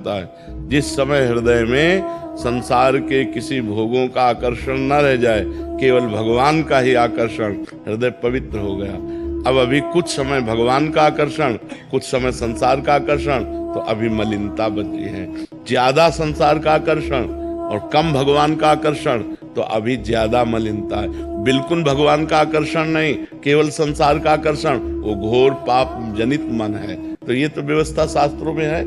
जाता है। जिस समय हृदय में संसार के किसी भोगों का आकर्षण न रह जाए, केवल भगवान का ही आकर्षण, हृदय पवित्र हो गया। अब अभी कुछ समय भगवान का आकर्षण, कुछ समय संसार का आकर्षण, तो अभी मलिनता बची है। ज्यादा संसार का आकर्षण और कम भगवान का आकर्षण, तो अभी ज्यादा मलिनता है। बिल्कुल भगवान का आकर्षण नहीं, केवल संसार का आकर्षण, वो घोर पाप जनित मन है। तो ये तो व्यवस्था शास्त्रों में है।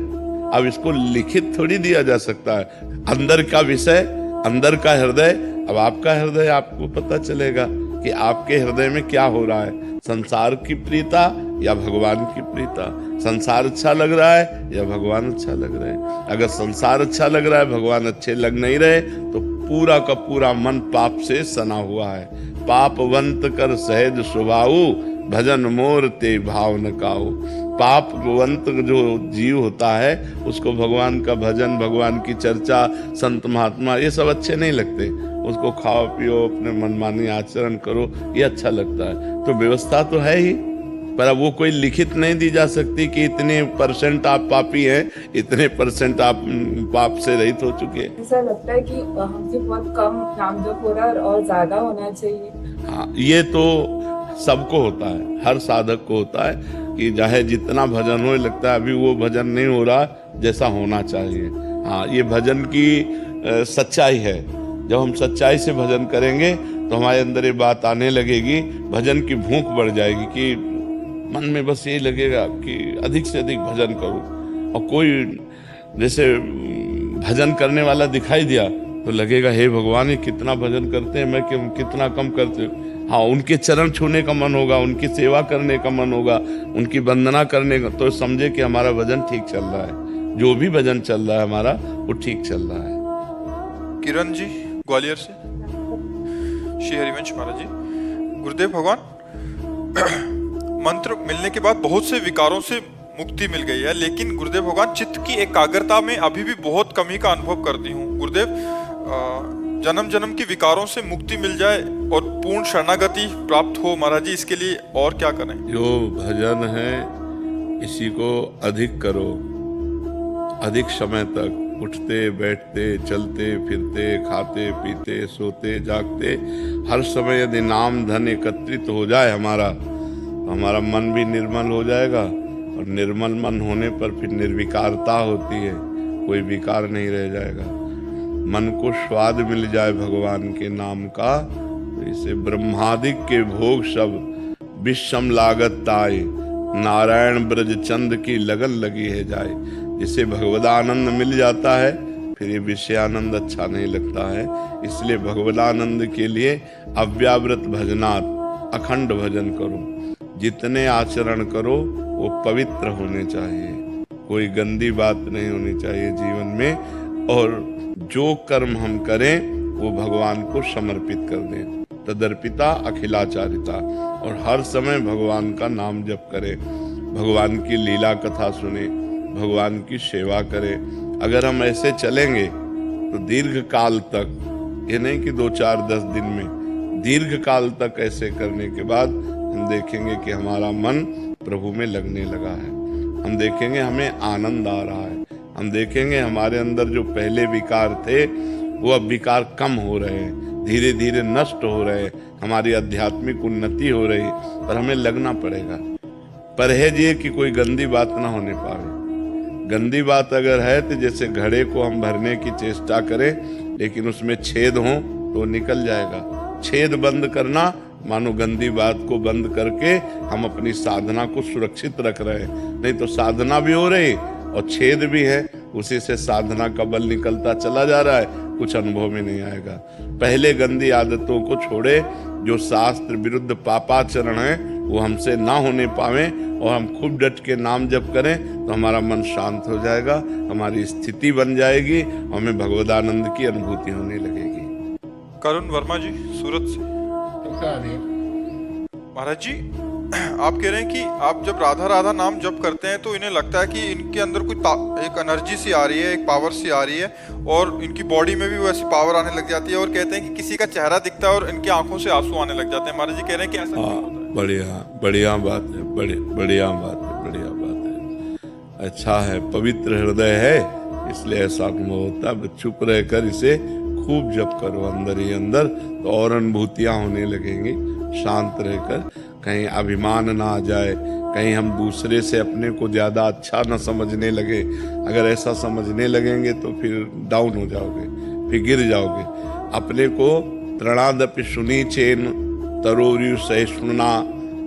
अब इसको लिखित थोड़ी दिया जा सकता है। अंदर का विषय, अंदर का हृदय, अब आपका हृदय आपको पता चलेगा कि आपके हृदय में क्या हो रहा है। संसार की प्रीता या भगवान की प्रीता, संसार अच्छा लग रहा है या भगवान अच्छा लग रहा है। अगर संसार अच्छा लग रहा है, भगवान अच्छे लग नहीं रहे, तो पूरा का पूरा मन पाप से सना हुआ है। पापवंत कर सहज स्वभाव, भजन मोर ते भाव न काऊ। पापवंत जो जीव होता है, उसको भगवान का भजन, भगवान की चर्चा, संत महात्मा, ये सब अच्छे नहीं लगते। उसको खाओ पियो, अपने मनमानी आचरण करो, ये अच्छा लगता है। तो व्यवस्था तो है ही, पर अब वो कोई लिखित नहीं दी जा सकती कि इतने % आप पापी हैं, इतने % आप पाप से रहित हो चुके हैं। ऐसा लगता है कि हमसे बहुत कम नाम जप हो रहा है और ज्यादा होना चाहिए। हाँ, ये तो सबको होता है, हर साधक को होता है कि चाहे जितना भजन हो, लगता है अभी वो भजन नहीं हो रहा जैसा होना चाहिए। हाँ, ये भजन की सच्चाई है। जब हम सच्चाई से भजन करेंगे तो हमारे अंदर ये बात आने लगेगी, भजन की भूख बढ़ जाएगी कि मन में बस यही लगेगा कि अधिक से अधिक भजन करूं। और कोई जैसे भजन करने वाला दिखाई दिया तो लगेगा हे भगवान, ये कितना भजन करते हैं, मैं कितना कम करते हूँ। हाँ, उनके चरण छूने का मन होगा, उनकी सेवा करने का मन होगा, उनकी वंदना करने का, तो समझे कि हमारा भजन ठीक चल रहा है। जो भी भजन चल रहा है हमारा, वो ठीक चल रहा है। किरण जी ग्वालियर से। श्री हरिवंश महाराज जी, गुरुदेव भगवान, मंत्र मिलने के बाद बहुत से विकारों से मुक्ति मिल गई है, लेकिन गुरुदेव भगवान चित्त की एकाग्रता में अभी भी बहुत कमी का अनुभव करती हूँ। गुरुदेव, जन्म जन्म की विकारों से मुक्ति मिल जाए और पूर्ण शरणागति प्राप्त हो महाराज जी, इसके लिए और क्या करें? जो भजन है इसी को अधिक करो, अधिक समय तक उठते बैठते चलते फिरते खाते पीते सोते जागते हर समय यदि नाम धन एकत्रित हो जाए हमारा मन भी निर्मल हो जाएगा। और निर्मल मन होने पर फिर निर्विकारता होती है, कोई विकार नहीं रह जाएगा। मन को स्वाद मिल जाए भगवान के नाम का, तो इसे ब्रह्मादिक के भोग सब विषम लागत ताई, नारायण ब्रज चंद की लगन लगी है जाए। जिसे भगवदानंद मिल जाता है, फिर ये विषयानंद अच्छा नहीं लगता है। इसलिए भगवदानंद के लिए अव्यावृत भजनात् अखंड भजन करो। जितने आचरण करो वो पवित्र होने चाहिए, कोई गंदी बात नहीं होनी चाहिए जीवन में। और जो कर्म हम करें वो भगवान को समर्पित कर दें। तदर्पिता अखिलाचारिता, और हर समय भगवान का नाम जप करें, भगवान की लीला कथा सुने, भगवान की सेवा करें। अगर हम ऐसे चलेंगे तो दीर्घ काल तक, ये नहीं कि 2 4 10 दिन में, दीर्घ काल तक ऐसे करने के बाद हम देखेंगे कि हमारा मन प्रभु में लगने लगा है। हम देखेंगे हमें आनंद आ रहा है। हम देखेंगे हमारे अंदर जो पहले विकार थे वो अब विकार कम हो रहे हैं, धीरे धीरे नष्ट हो रहे हैं, हमारी आध्यात्मिक उन्नति हो रही। पर हमें लगना पड़ेगा। परहेज ये कि कोई गंदी बात ना होने पावे। गंदी बात अगर है तो जैसे घड़े को हम भरने की चेष्टा करें, लेकिन उसमें छेद हो तो निकल जाएगा। छेद बंद करना मानो गंदी बात को बंद करके हम अपनी साधना को सुरक्षित रख रहे हैं। नहीं तो साधना भी हो रही और छेद भी है, उसी से साधना का बल निकलता चला जा रहा है, कुछ अनुभव में नहीं आएगा। पहले गंदी आदतों को छोड़े, जो शास्त्र विरुद्ध पापाचरण है वो हमसे ना होने पावे, और हम खूब डट के नाम जप करें तो हमारा मन शांत हो जाएगा, हमारी स्थिति बन जाएगी, हमें भगवदानंद की अनुभूति होने लगेगी। करुण वर्मा जी सूरत से। महाराज जी, आप कह रहे हैं कि आप जब राधा राधा नाम जप करते हैं तो इन्हें लगता है कि इनके अंदर कुछ एक एनर्जी सी आ रही है, एक पावर सी आ रही है, और इनकी बॉडी में भी वैसी पावर आने लग जाती है, और कहते हैं कि किसी का चेहरा दिखता है और इनकी आंखों से आंसू आने लग जाते हैं। महाराज जी कह रहे हैं कि ऐसा क्यों होता है? बढ़िया बात है, बढ़िया बात है। अच्छा है, पवित्र हृदय है, इसलिए ऐसा अनुभव होता है। चुप रहकर इसे खूब जप करो अंदर ही अंदर, तो और अनुभूतियां होने लगेंगी। शांत रहकर, कहीं अभिमान ना आ जाए, कहीं हम दूसरे से अपने को ज्यादा अच्छा न समझने लगे। अगर ऐसा समझने लगेंगे तो फिर डाउन हो जाओगे, फिर गिर जाओगे। अपने को तृणादपि सुनी चेन तरोरु सहिष्णुना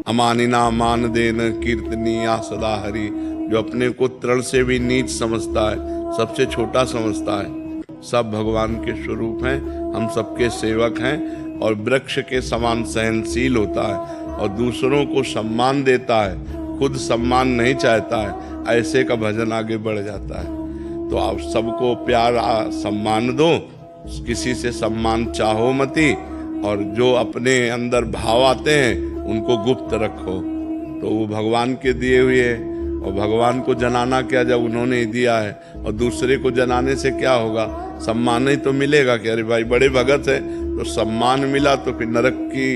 अमानिना मान देन कीर्तनीया सदा हरि। जो अपने को तृण से भी नीच समझता है, सबसे छोटा समझता है, सब भगवान के स्वरूप हैं, हम सबके सेवक हैं, और वृक्ष के समान सहनशील होता है और दूसरों को सम्मान देता है, खुद सम्मान नहीं चाहता है, ऐसे का भजन आगे बढ़ जाता है। तो आप सबको प्यार सम्मान दो, किसी से सम्मान चाहो मती, और जो अपने अंदर भाव आते हैं उनको गुप्त रखो। तो वो भगवान के दिए हुए हैं, और भगवान को जनाना क्या जब उन्होंने ही दिया है, और दूसरे को जनाने से क्या होगा? सम्मान ही तो मिलेगा कि अरे भाई बड़े भगत है, तो सम्मान मिला तो फिर नरक की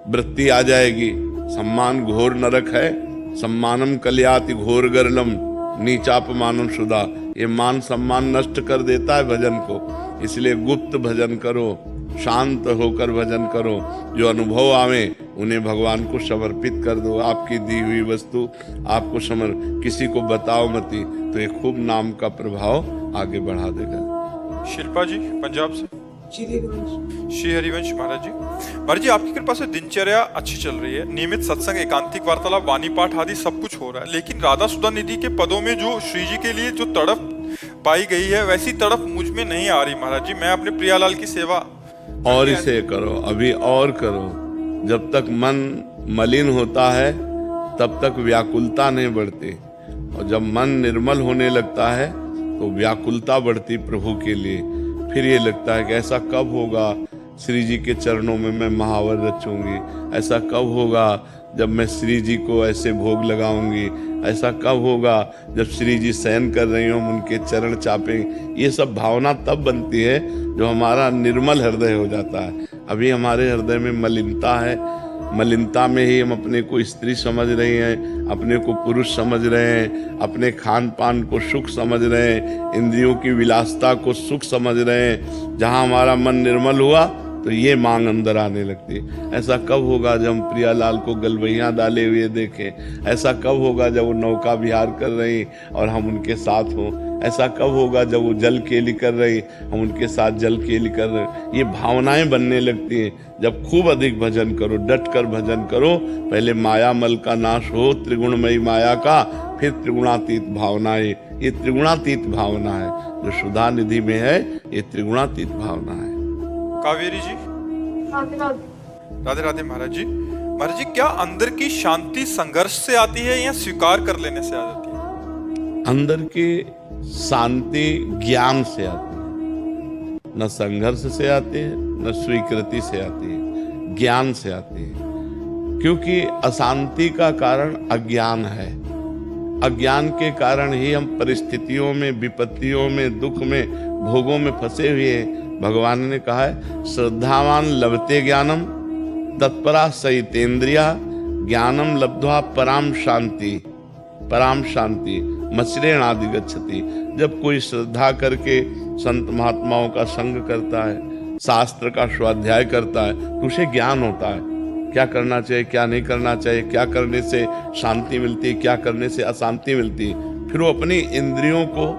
वृत्ति आ जाएगी। सम्मान घोर नरक है, सम्मानम कल्याति घोर गरलम नीचापमानम सुधा। ये मान सम्मान नष्ट कर देता है भजन को। इसलिए गुप्त भजन करो, शांत होकर भजन करो, जो अनुभव आवे उन्हें भगवान को समर्पित कर दो। आपकी दी हुई वस्तु आपको किसी को बताओ मती, तो ये खूब नाम का प्रभाव आगे बढ़ा देगा। शिल्पा जी पंजाब से। श्री हरिवंश महाराज जी। महाराज जी, आपकी कृपा से दिनचर्या अच्छी चल रही है, नियमित सत्संग, एकांतिक वार्तालाप, वाणी पाठ आदि सब कुछ हो रहा है, लेकिन राधा सुधा निधि के पदों में जो श्री जी के लिए जो तड़प पाई गई है, वैसी तड़प मुझ में नहीं आ रही महाराज जी। मैं अपने प्रियालाल की सेवा और इसे करो, अभी और करो। जब तक मन मलिन होता है तब तक व्याकुलता नहीं बढ़ती, और जब मन निर्मल होने लगता है तो व्याकुलता बढ़ती प्रभु के लिए। फिर ये लगता है कि ऐसा कब होगा श्री जी के चरणों में मैं महावर रचूंगी, ऐसा कब होगा जब मैं श्री जी को ऐसे भोग लगाऊंगी, ऐसा कब होगा जब श्री जी शयन कर रही हो उनके चरण चापें। ये सब भावना तब बनती है जो हमारा निर्मल हृदय हो जाता है। अभी हमारे हृदय में मलिनता है, मलिनता में ही हम अपने को स्त्री समझ रहे हैं, अपने को पुरुष समझ रहे हैं, अपने खान पान को सुख समझ रहे हैं, इंद्रियों की विलासता को सुख समझ रहे हैं। जहाँ हमारा मन निर्मल हुआ तो ये मांग अंदर आने लगती है। ऐसा कब होगा जब हम प्रियालाल को गलवैयाँ डाले हुए देखें? ऐसा कब होगा जब वो नौका विहार कर रही और हम उनके साथ हों? ऐसा कब होगा जब वो जल केली कर रही, हम उनके साथ जल केली कर रहे? ये भावनाएं बनने लगती हैं जब खूब अधिक भजन करो, डट कर भजन करो। पहले माया मल का नाश हो, त्रिगुणमयी माया का, फिर त्रिगुणातीत भावनाएं। ये त्रिगुणातीत भावना है जो सुधा निधि में है, ये त्रिगुणातीत भावना है। कावेरी जी। राधे राधे महाराज जी। महाराज जी, क्या अंदर की शांति संघर्ष से आती है या स्वीकार कर लेने से आ जाती है? अंदर की शांति ज्ञान से आती है, न संघर्ष से आती है न स्वीकृति से आती है, ज्ञान से आती है। क्योंकि अशांति का कारण अज्ञान है। अज्ञान के कारण ही हम परिस्थितियों में, विपत्तियों में, दुख में, भोगों में फंसे हुए हैं। भगवान ने कहा है श्रद्धावान लभते ज्ञानम तत्परा सहितेन्द्रिया ज्ञानम लब्ध्वा पराम शांति। पराम शांति मसरेण आदि गच्छति। जब कोई श्रद्धा करके संत महात्माओं का संग करता है, शास्त्र का स्वाध्याय करता है, तो उसे ज्ञान होता है क्या करना चाहिए, क्या नहीं करना चाहिए, क्या करने से शांति मिलती है, क्या करने से अशांति मिलती है। फिर वो अपनी इंद्रियों को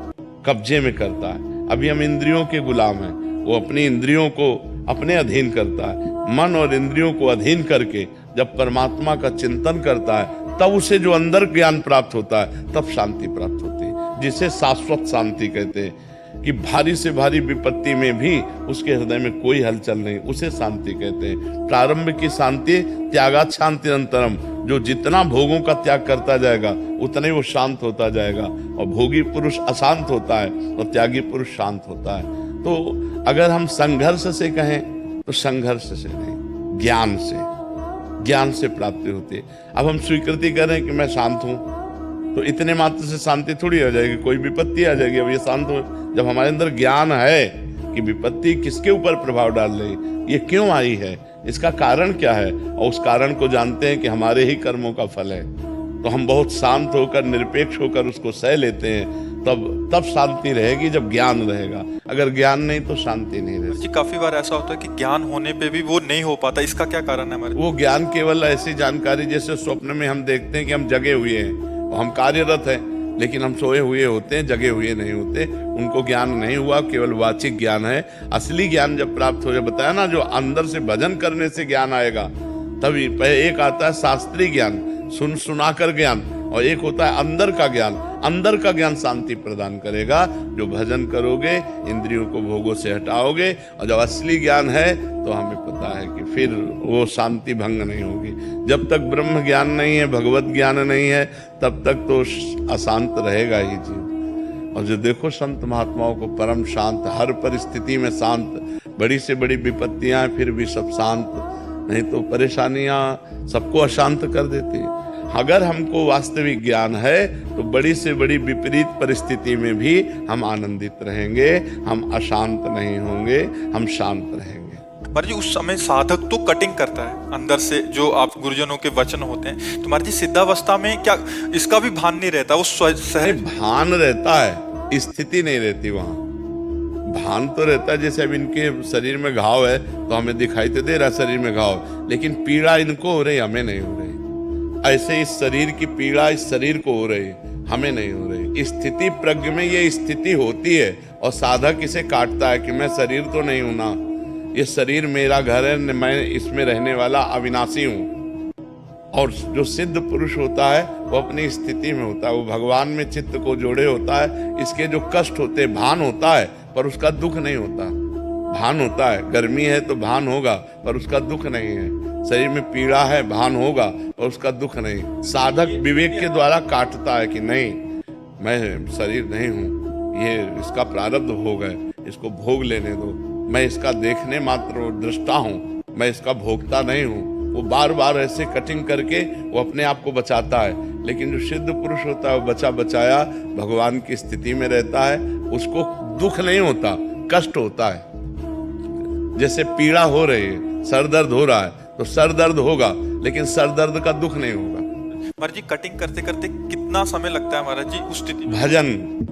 कब्जे में करता है। अभी हम इंद्रियों के गुलाम हैं, वो अपनी इंद्रियों को अपने अधीन करता है। मन और इंद्रियों को अधीन करके जब परमात्मा का चिंतन करता है, तब उसे जो अंदर ज्ञान प्राप्त होता है, तब शांति प्राप्त होती है, जिसे शाश्वत शांति कहते हैं। कि भारी से भारी विपत्ति में भी उसके हृदय में कोई हलचल नहीं, उसे शांति कहते हैं। प्रारंभ की शांति त्यागात शांति अंतरम। जो जितना भोगों का त्याग करता जाएगा उतना ही वो शांत होता जाएगा। और भोगी पुरुष अशांत होता है और त्यागी पुरुष शांत होता है। तो अगर हम संघर्ष से कहें तो संघर्ष से नहीं, ज्ञान से, ज्ञान से प्राप्ति होती है। अब हम स्वीकृति करें कि मैं शांत हूं, तो इतने मात्र से शांति थोड़ी हो जाएगी, कोई विपत्ति आ जाएगी। अब ये शांत हो, जब हमारे अंदर ज्ञान है कि विपत्ति किसके ऊपर प्रभाव डाल रही, ये क्यों आई है, इसका कारण क्या है, और उस कारण को जानते हैं कि हमारे ही कर्मों का फल है, तो हम बहुत शांत होकर निरपेक्ष होकर उसको सह लेते हैं, तब शांति रहेगी जब ज्ञान रहेगा। अगर ज्ञान नहीं तो शांति नहीं रहेगी। जी काफी बार ऐसा होता है कि ज्ञान होने पे भी वो नहीं हो पाता, इसका क्या कारण है हमारे? वो ज्ञान केवल ऐसी जानकारी, जैसे स्वप्न में हम देखते हैं कि हम जगे हुए हैं और हम कार्यरत हैं, लेकिन हम सोए हुए होते हैं, जगे हुए नहीं होते। उनको ज्ञान नहीं हुआ, केवल वाचिक ज्ञान है। असली ज्ञान जब प्राप्त हो जाए, बताया ना, जो अंदर से भजन करने से ज्ञान आएगा, तभी एक आता है शास्त्रीय ज्ञान, सुना कर ज्ञान, और एक होता है अंदर का ज्ञान। अंदर का ज्ञान शांति प्रदान करेगा। जो भजन करोगे, इंद्रियों को भोगों से हटाओगे, और जब असली ज्ञान है तो हमें पता है कि फिर वो शांति भंग नहीं होगी। जब तक ब्रह्म ज्ञान नहीं है, भगवत ज्ञान नहीं है, तब तक तो अशांत रहेगा ही जीव। और जो देखो संत महात्माओं को परम शांत, हर परिस्थिति में शांत, बड़ी से बड़ी विपत्तियां फिर भी सब शांत, नहीं तो परेशानियां सबको अशांत कर देती है। अगर हमको वास्तविक ज्ञान है तो बड़ी से बड़ी विपरीत परिस्थिति में भी हम आनंदित रहेंगे, हम अशांत नहीं होंगे, हम शांत रहेंगे। महाराज जी उस समय साधक तो कटिंग करता है अंदर से, जो आप गुरुजनों के वचन होते हैं, तो महाराज जी सिद्धावस्था में क्या इसका भी भान नहीं रहता? वो सहज भान रहता है, स्थिति नहीं रहती वहां। भान तो रहता है, जैसे अब इनके शरीर में घाव है तो हमें दिखाई तो दे रहा है शरीर में घाव, लेकिन पीड़ा इनको हो रही, हमें नहीं हो रही। ऐसे इस शरीर की पीड़ा इस शरीर को हो रही, हमें नहीं हो रही। स्थिति प्रज्ञ में ये स्थिति होती है, और साधक इसे काटता है कि मैं शरीर तो नहीं हूं ना, ये शरीर मेरा घर है, मैं इसमें रहने वाला अविनाशी हूं। और जो सिद्ध पुरुष होता है वो अपनी स्थिति में होता है, वो भगवान में चित्त को जोड़े होता है। इसके जो कष्ट होते, भान होता है पर उसका दुख नहीं होता। भान होता है, गर्मी है तो भान होगा पर उसका दुख नहीं है। शरीर में पीड़ा है, भान होगा और उसका दुख नहीं। साधक विवेक के द्वारा काटता है कि नहीं, मैं शरीर नहीं हूं, ये इसका प्रारब्ध भोग है, इसको भोग लेने दो, मैं इसका देखने मात्र दृष्टा हूं, मैं इसका भोगता नहीं हूं। वो बार बार ऐसे कटिंग करके वो अपने आप को बचाता है। लेकिन जो सिद्ध पुरुष होता है वो बचा बचाया भगवान की स्थिति में रहता है, उसको दुख नहीं होता, कष्ट होता है। जैसे पीड़ा हो रही है, सर दर्द हो रहा है तो सर दर्द होगा, लेकिन सर दर्द का दुख नहीं होगा। महाराज जी कटिंग करते करते कितना समय लगता है महाराज जी उस स्थिति में?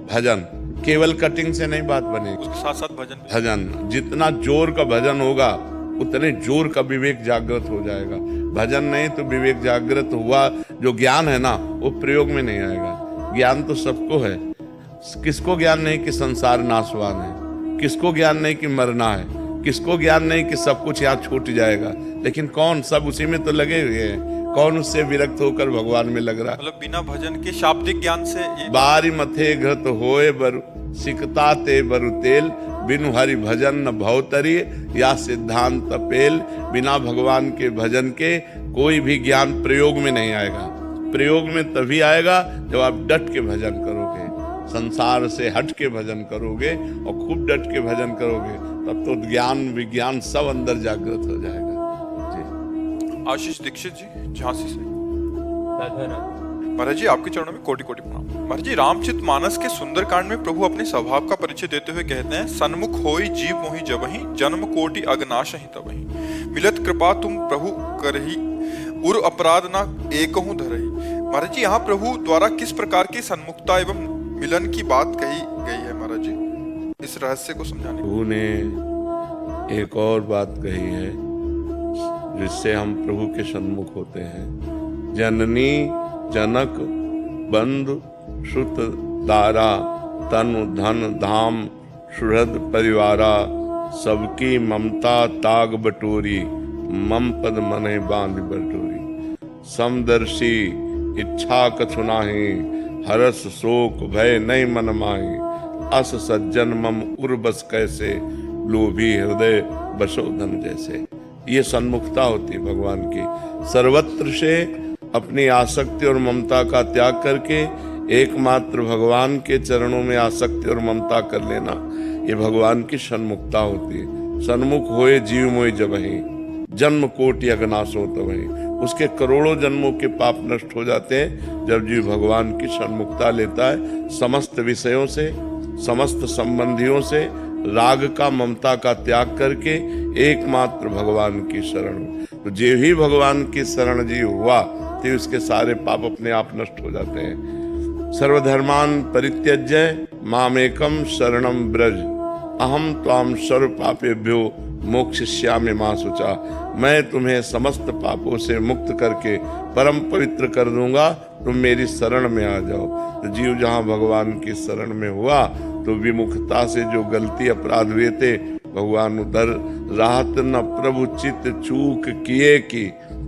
भजन केवल कटिंग से नहीं बात बनेगी, उसके साथ साथ भजन जितना जोर का भजन होगा उतने जोर का विवेक जागृत हो जाएगा। भजन नहीं तो विवेक जागृत हुआ, जो ज्ञान है ना वो प्रयोग में नहीं आएगा। ज्ञान तो सबको है, किसको ज्ञान नहीं कि संसार नाशवान है, किसको ज्ञान नहीं कि मरना है, किसको ज्ञान नहीं कि सब कुछ यहाँ छूट जाएगा। लेकिन कौन, सब उसी में तो लगे हुए हैं, कौन उससे विरक्त होकर भगवान में लग रहा है? मतलब बिना भजन के शाब्दिक ज्ञान से बारी मथे घृत होए बरु सिकता ते बरु तेल, बिनु हरि भजन न भवतरी या सिद्धांत पेल। बिना भगवान के भजन के कोई भी ज्ञान प्रयोग में नहीं आएगा। प्रयोग में तभी आएगा जब आप डट के भजन करोगे, संसार से हट के भजन करोगे और खूब डट के भजन करोगे, तब तो ज्ञान विज्ञान सब अंदर जागृत हो जाएगा। जी आशीष दीक्षित जी झांसी से। महाराज जी आपके चरणों में कोटि कोटि प्रणाम। महाराज जी रामचरित मानस के सुंदरकांड में प्रभु अपने स्वभाव का परिचय देते हुए कहते हैं, सन्मुख होई जीव मोहि जबहि, जन्म कोटि अगनाशहि तबहि, मिलत कृपा तुम प्रभु करहि, उर अपराध ना एकहु धरहि। महाराज जी यहाँ प्रभु द्वारा किस प्रकार की सन्मुखता एवं मिलन की बात कही गई है महाराज जी, इस रहस्य को समझाने? प्रभु ने एक और बात कही है जिससे हम प्रभु के सन्मुख होते हैं। जननी जनक बंधु श्रुत दारा, तनु धन धाम सुहृद परिवारा, सबकी ममता ताग बटोरी, मम पद मने बांध बटोरी। समदर्शी इच्छा कछु नाहि, हरस शोक भय नहीं मन माहि, अस सज्जन मम उर बस कैसे, लोभी हृदय बसो धन जैसे। ये सन्मुखता होती है भगवान की। सर्वत्र से अपनी आसक्ति और ममता का त्याग करके एकमात्र भगवान के चरणों में आसक्ति और ममता कर लेना, ये भगवान की सन्मुखता होती है। सन्मुख होए जीव मोहि जबहि, जन्म कोटि अगनाशो तबहि। उसके करोड़ों जन्मों के पाप नष्ट हो जाते हैं जब जीव भगवान की सन्मुखता लेता है। समस्त विषयों से, समस्त संबंधियों से राग का, ममता का त्याग करके एकमात्र भगवान की शरण। तो जो ही भगवान की शरण जी हुआ साथ ही उसके सारे पाप अपने आप नष्ट हो जाते हैं। सर्वधर्मान परित्यज्य मामेकम शरणम ब्रज अहम त्वाम सर्व पापेभ्यो मोक्षयिष्यामि मा शुचा। मैं तुम्हें समस्त पापों से मुक्त करके परम पवित्र कर दूंगा, तुम मेरी शरण में आ जाओ। तो जीव जहाँ भगवान की शरण में हुआ तो विमुखता से जो गलती अपराध हुए थे भगवान उधर राहत न प्रभु चित चूक किए की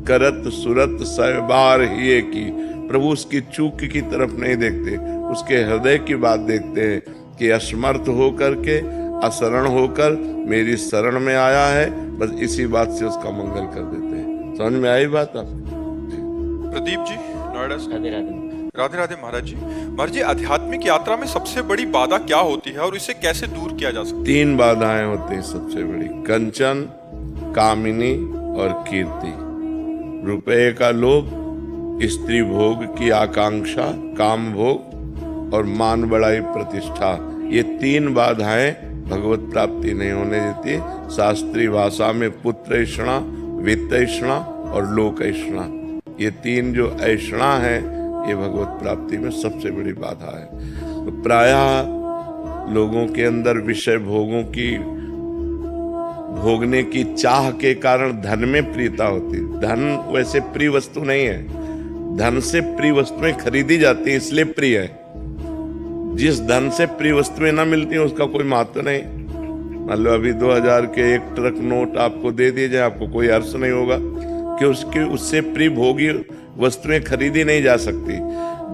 करत सुरत सहबार हिए की। प्रभु उसकी चूक की तरफ नहीं देखते, उसके हृदय की बात देखते हैं कि असमर्थ होकर के अशरण होकर मेरी शरण में आया है, बस इसी बात से उसका मंगल कर देते हैं। समझ में आई बात आपको? प्रदीप जी नोएडा से। राधे राधे। राधे राधे महाराज जी। महाराज जी, आध्यात्मिक यात्रा में सबसे बड़ी बाधा क्या होती है और इसे कैसे दूर किया जा सकता है? 3 बाधाएं होती हैं सबसे बड़ी, कंचन, कामिनी और कीर्ति। रुपये का लोभ, स्त्री भोग की आकांक्षा, काम भोग और मान बढ़ाई प्रतिष्ठा, ये 3 बाधाएं भगवत प्राप्ति नहीं होने देती। शास्त्रीय भाषा में पुत्र ऐषणा, वित्त ऐषणा और लोक ऐषणा, ये 3 जो ऐषणा है ये भगवत प्राप्ति में सबसे बड़ी बाधा है। तो प्रायः लोगों के अंदर विषय भोगों की भोगने की चाह के कारण धन में प्रियता होती है। धन वैसे प्रिय वस्तु नहीं है, धन से प्रिय वस्तुएं खरीदी जाती है इसलिए प्रिय है। जिस धन से प्रिय वस्तुएं ना मिलती हैं उसका कोई महत्व नहीं। मान लो अभी 2000 के 1 ट्रक नोट आपको दे दिए जाए, आपको कोई हर्ष नहीं होगा कि उससे प्रिय भोगी वस्तुएं खरीदी नहीं जा सकती।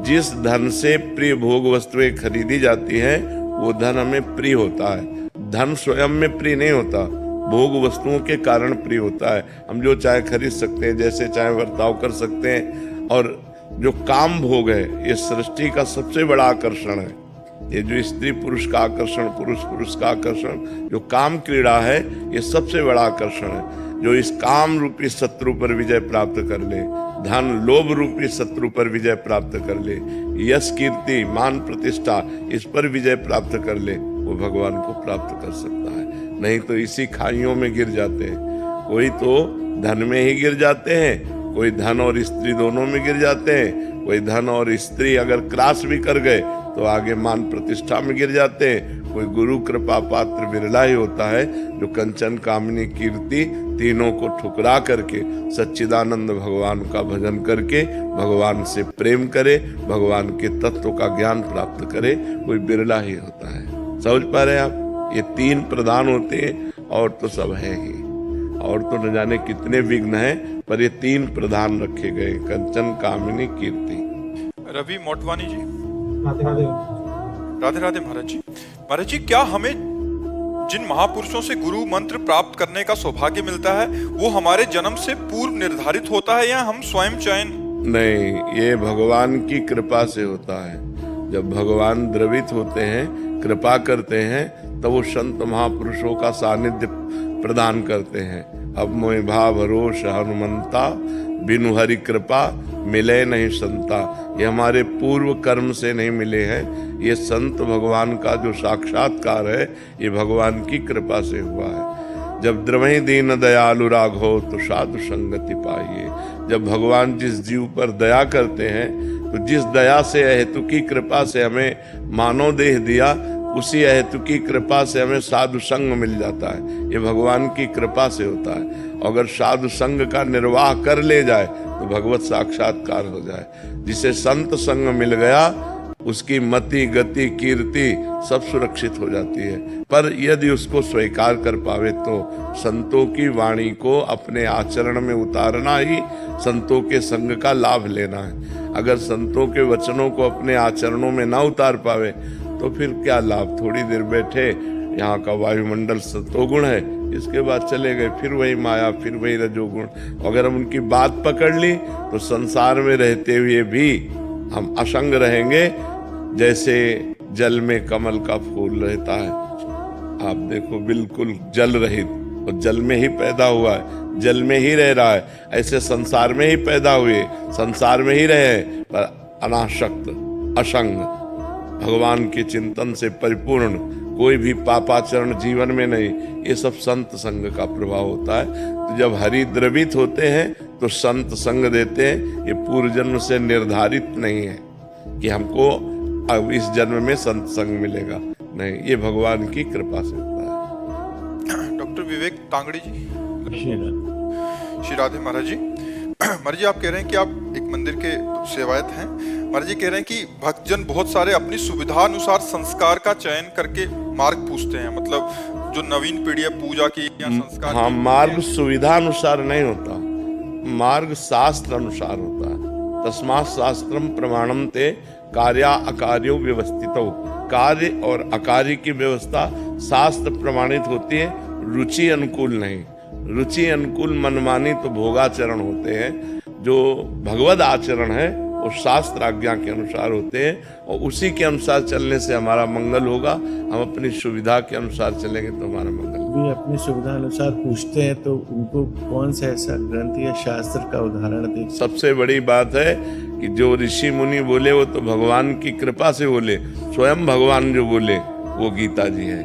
जिस धन से प्रिय भोग वस्तुएं खरीदी जाती हैं वो धन हमें प्रिय होता है। धन स्वयं में प्रिय नहीं होता, भोग वस्तुओं के कारण प्रिय होता है। हम जो चाहे खरीद सकते हैं, जैसे चाहे बर्ताव कर सकते हैं। और जो काम भोग है ये सृष्टि का सबसे बड़ा आकर्षण है। ये जो स्त्री पुरुष का आकर्षण, पुरुष पुरुष का आकर्षण, जो काम क्रीड़ा है ये सबसे बड़ा आकर्षण है। जो इस काम रूपी शत्रु पर विजय प्राप्त कर ले, धन लोभ रूपी शत्रु पर विजय प्राप्त कर ले, यश कीर्ति मान प्रतिष्ठा इस पर विजय प्राप्त कर ले, वो भगवान को प्राप्त कर सकता है। नहीं तो इसी खाइयों में गिर जाते हैं। कोई तो धन में ही गिर जाते हैं, कोई धन और स्त्री दोनों में गिर जाते हैं, कोई धन और स्त्री अगर क्रॉस भी कर गए तो आगे मान प्रतिष्ठा में गिर जाते हैं। कोई गुरु कृपा पात्र विरला ही होता है जो कंचन कामिनी कीर्ति तीनों को ठुकरा करके सच्चिदानंद भगवान का भजन करके भगवान से प्रेम करे, भगवान के तत्व का ज्ञान प्राप्त करे, कोई बिरला ही होता है। समझ पा रहे हैं आप? ये 3 प्रधान होते हैं और तो सब है ही, और तो न जाने कितने विघ्न हैं, पर ये 3 प्रधान रखे गए, कंचन कामिनी कीर्ति। रवि मोटवानी जी। राधे राधे। राधे राधे महाराज जी। महाराज जी, क्या हमें जिन महापुरुषों से गुरु मंत्र प्राप्त करने का सौभाग्य मिलता है वो हमारे जन्म से पूर्व निर्धारित होता है या हम स्वयं चयन? नहीं, ये भगवान की कृपा से होता है। जब भगवान द्रवित होते हैं, कृपा करते हैं, तब वो संत महापुरुषों का सानिध्य प्रदान करते हैं। अब मोहि भाव भरोस हनुमंता, बिनु हरि कृपा मिले नहीं संता। ये हमारे पूर्व कर्म से नहीं मिले हैं, ये संत भगवान का जो साक्षात्कार है ये भगवान की कृपा से हुआ है। जब द्रवहि दीन दयालु राघो तो साधु संगति पाइए। जब भगवान जिस जीव पर दया करते हैं तो जिस दया से हेतु की कृपा से हमें मानव देह दिया, उसी हेतु की कृपा से हमें साधु संग मिल जाता है। ये भगवान की कृपा से होता है। अगर साधु संग का निर्वाह कर ले जाए तो भगवत साक्षात्कार हो जाए। जिसे संत संग मिल गया उसकी मति गति कीर्ति सब सुरक्षित हो जाती है। पर यदि उसको स्वीकार कर पावे तो संतों की वाणी को अपने आचरण में उतारना ही संतों के संग का लाभ लेना है। अगर संतों के वचनों को अपने आचरणों में ना उतार पावे तो फिर क्या लाभ। थोड़ी देर बैठे, यहाँ का वायुमंडल सतोगुण है, इसके बाद चले गए, फिर वही माया, फिर वही रजोगुण। अगर हम उनकी बात पकड़ ली तो संसार में रहते हुए भी हम असंग रहेंगे, जैसे जल में कमल का फूल रहता है। आप देखो, बिल्कुल जल रहित, और जल में ही पैदा हुआ है, जल में ही रह रहा है। ऐसे संसार में ही पैदा हुए, संसार में ही रहे, पर अनासक्त, असंग, भगवान के चिंतन से परिपूर्ण, कोई भी पापाचरण जीवन में नहीं। ये सब संत संग का प्रभाव होता है। तो जब हरि द्रवित होते हैं तो संत संग देते हैं, ये पूर्व जन्म से निर्धारित नहीं है कि हमको अब इस जन्म में संत संग मिलेगा, नहीं, ये भगवान की कृपा से होता है। डॉक्टर विवेक तांगड़ी जी, श्री राधे महाराज जी। महाराज जी, आप कह रहे हैं कि आप एक मंदिर के सेवायत हैं। महाराज जी कह रहे हैं कि भक्तजन बहुत सारे अपनी सुविधा अनुसार संस्कार का चयन करके मार्ग पूछते हैं, मतलब जो नवीन पीढ़ी है पूजा की या संस्कार हाँ, की, मार्ग सुविधा अनुसार नहीं होता, मार्ग शास्त्र अनुसार होता है। तस्मात् शास्त्रम प्रमाणम ते कार्या अकार्यो व्यवस्थितो, कार्य और अकार्य की व्यवस्था शास्त्र प्रमाणित होती है, रुचि अनुकूल नहीं। रुचि अनुकूल मनमानी तो भोगाचरण होते हैं, जो भगवद आचरण है वो शास्त्र आज्ञा के अनुसार होते हैं और उसी के अनुसार चलने से हमारा मंगल होगा। हम अपनी सुविधा के अनुसार चलेंगे तो हमारा मंगल। भी अपनी सुविधा अनुसार पूछते हैं तो उनको कौन सा ऐसा ग्रंथ या शास्त्र का उदाहरण दे? सबसे बड़ी बात है कि जो ऋषि मुनि बोले वो तो भगवान की कृपा से बोले, स्वयं भगवान जो बोले वो गीता जी है,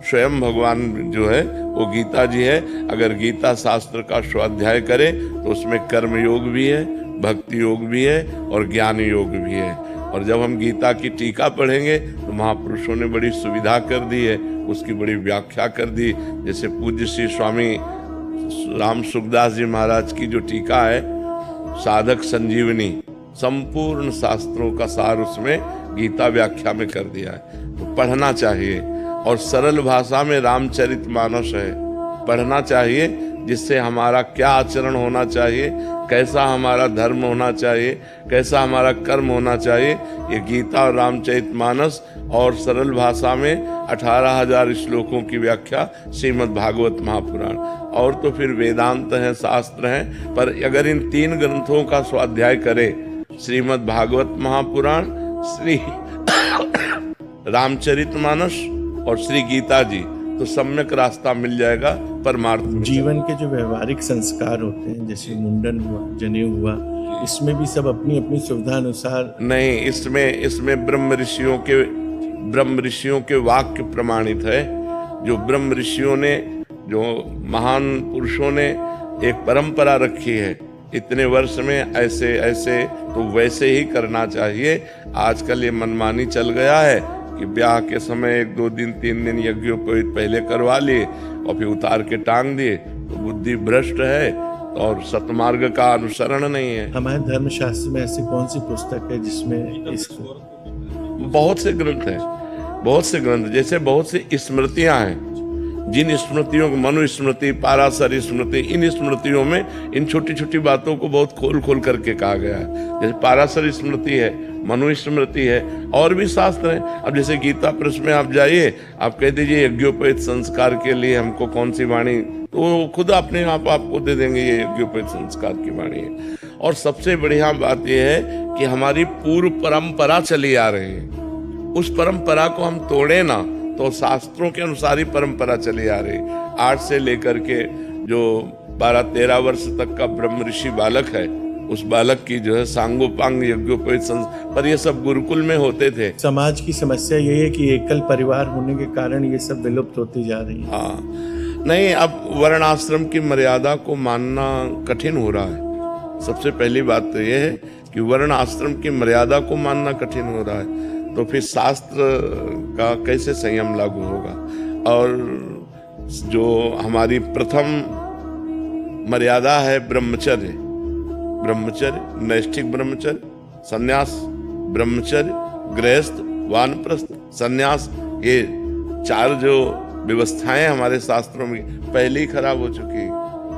स्वयं भगवान जो है वो गीता जी है। अगर गीता शास्त्र का स्वाध्याय करे तो उसमें कर्म योग भी है, भक्ति योग भी है और ज्ञान योग भी है। और जब हम गीता की टीका पढ़ेंगे तो महापुरुषों ने बड़ी सुविधा कर दी है, उसकी बड़ी व्याख्या कर दी। जैसे पूज्य श्री स्वामी राम सुखदास जी महाराज की जो टीका है साधक संजीवनी, संपूर्ण शास्त्रों का सार उसमें गीता व्याख्या में कर दिया है, तो पढ़ना चाहिए। और सरल भाषा में रामचरितमानस है, पढ़ना चाहिए, जिससे हमारा क्या आचरण होना चाहिए, कैसा हमारा धर्म होना चाहिए, कैसा हमारा कर्म होना चाहिए, ये गीता और रामचरितमानस और सरल भाषा में 18,000 श्लोकों की व्याख्या श्रीमद् भागवत महापुराण। और तो फिर वेदांत हैं, शास्त्र हैं, पर अगर इन 3 ग्रंथों का स्वाध्याय करे, श्रीमद् भागवत महापुराण, श्री रामचरितमानस और श्री गीता जी, तो सम्यक रास्ता मिल जाएगा परमार्थ में। जीवन के जो व्यवहारिक संस्कार होते हैं, जैसे मुंडन हुआ, जनेऊ हुआ, इसमें भी सब अपनी अपनी सुविधा अनुसार नहीं, इसमें ब्रह्म ऋषियों के वाक्य प्रमाणित है। जो ब्रह्म ऋषियों ने, जो महान पुरुषों ने एक परंपरा रखी है, इतने वर्ष में ऐसे ऐसे, तो वैसे ही करना चाहिए। आजकल ये मनमानी चल गया है कि ब्याह के समय 1-2 दिन 3 दिन यज्ञोपवीत पहले करवा लिए और फिर उतार के टांग दिए, तो बुद्धि भ्रष्ट है और सतमार्ग का अनुसरण नहीं है। हमारे धर्मशास्त्र में ऐसी कौन सी पुस्तक है जिसमें इसको? बहुत से ग्रंथ हैं, बहुत से ग्रंथ, जैसे बहुत सी स्मृतियां हैं, जिन स्मृतियों को मनुस्मृति, पाराशर स्मृति, इन स्मृतियों में इन छोटी छोटी बातों को बहुत खोल खोल करके कहा गया है। जैसे पाराशर स्मृति है, मनुस्मृति है, और भी शास्त्र हैं। अब जैसे गीता प्रश्न में आप जाइए, आप कह दीजिए यज्ञोपवीत संस्कार के लिए हमको कौन सी वाणी, तो वो खुद अपने आप आपको दे देंगे ये यज्ञोपवीत संस्कार की वाणी है। और सबसे बढ़िया बात यह है कि हमारी पूर्व परंपरा चली आ रही है, उस परंपरा को हम तोड़े ना, तो शास्त्रों के अनुसार ही परंपरा चली आ रही। 8 से लेकर के जो 12-13 वर्ष तक का ब्रह्म ऋषि बालक है, उस बालक की जो है सांगोपांग यज्ञोपवीत पर ये सब गुरुकुल में होते थे। समाज की समस्या यही है कि एकल परिवार होने के कारण ये सब विलुप्त होती जा रही है। हाँ, नहीं, अब वर्ण आश्रम की मर्यादा को मानना कठिन हो रहा है। सबसे पहली बात तो ये है कि वर्ण आश्रम की मर्यादा को मानना कठिन हो रहा है, तो फिर शास्त्र का कैसे संयम लागू होगा। और जो हमारी प्रथम मर्यादा है ब्रह्मचर्य, नैष्ठिक ब्रह्मचर्य, सन्यास ब्रह्मचर्य, गृहस्थ, वानप्रस्थ, सन्यास, ये 4 जो व्यवस्थाएं हमारे शास्त्रों में पहले ही खराब हो चुकी।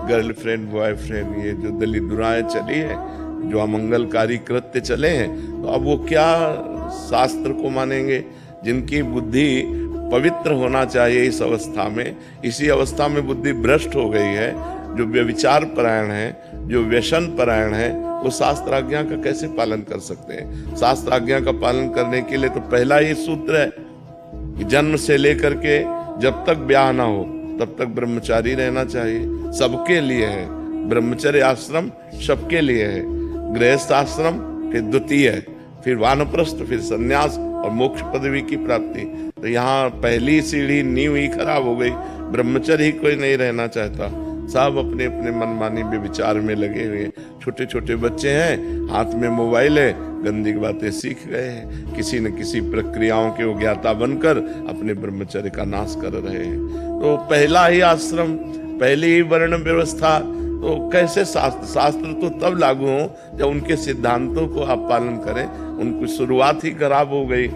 गर्लफ्रेंड, बॉयफ्रेंड, ये जो दलित दुराएं चली है, जो अमंगलकारी कृत्य चले हैं, तो अब वो क्या शास्त्र को मानेंगे? जिनकी बुद्धि पवित्र होना चाहिए इस अवस्था में, इसी अवस्था में बुद्धि भ्रष्ट हो गई है, जो व्यभिचार परायण है, जो व्यसन परायण है, वो शास्त्र आज्ञा का कैसे पालन कर सकते हैं? शास्त्र आज्ञा का पालन करने के लिए तो पहला ही सूत्र है कि जन्म से लेकर के जब तक ब्याह ना हो तब तक ब्रह्मचारी रहना चाहिए। सबके लिए है ब्रह्मचर्य आश्रम, सबके लिए है। गृहस्थ आश्रम फिर द्वितीय है, फिर वानप्रस्थ, फिर सन्यास और मोक्ष पदवी की प्राप्ति। तो यहाँ पहली सीढ़ी नींव ही खराब हो गई, ब्रह्मचर्य ही कोई नहीं रहना चाहता। सब अपने अपने मनमानी विचार में लगे हुए हैं। छोटे छोटे बच्चे हैं, हाथ में मोबाइल है, गंदी बातें सीख गए हैं, किसी न किसी प्रक्रियाओं के ज्ञाता बनकर अपने ब्रह्मचर्य का नाश कर रहे हैं। तो पहला ही आश्रम, पहली ही वर्ण व्यवस्था, तो कैसे शास्त्र तो तब लागू हो जब उनके सिद्धांतों को आप पालन करें। उनकी शुरुआत ही खराब हो गई।